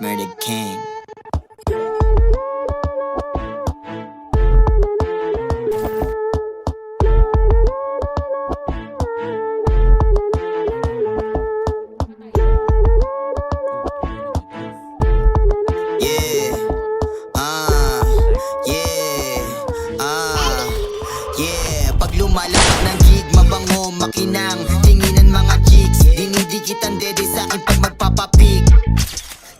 Murder King. Pag lumalakad ng gig, mabango, makinang tinginan mga chicks, dinidikit ang dede sa'kin pag magpapapik.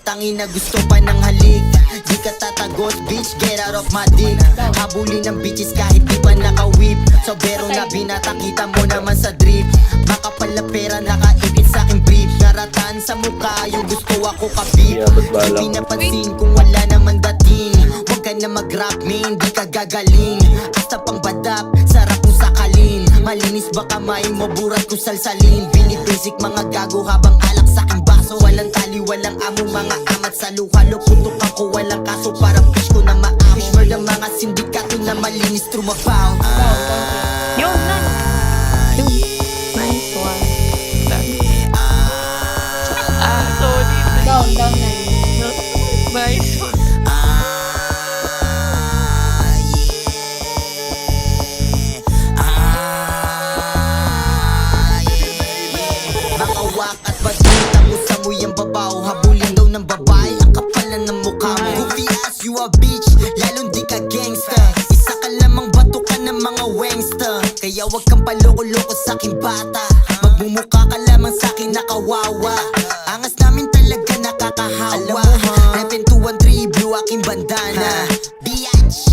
Tangin na gusto pa ng halik, di ka tatagot, bitch, get out of my dick. Habulin ng bitches kahit di pa naka-whip. Sobero na binata, kita mo naman sa drip. Makapal na pera, nakaipit sa'king brief. Naratan sa mukha, yung gusto ako kapip. Di pinapansin kung wala naman dating. Huwag ka na mag-rap, man, di ka gagaling. Hasta pang badap, sarap kung sakalin. Malinis ba kamay mo, burat kung salsalin. Binibasic mga gago habang alak sa'king baso. Walang tali, walang amo, mga amat sa luhalo. Putok ako, walang kaso, parang fish ko na maamish. Murder mga sindikato na malinis trumabaw. Yun na. Nice one. Sorry. Down na. Nice one. Makawak at badita mo sa muyang babaw. Habulin daw ng babae, ang kapalan ng mukha mo. Goofy ass, you a bitch, lalong di ka gangsta. Isa ka lamang batukan ng mga wangsta. Kaya wag kang paloko-loko sa'king bata. Magmumukha ka lamang sa'kin nakawawa. Angas namin talaga nakakahawa. Alam mo ha, Repen 213, blue aking bandana. Biatch.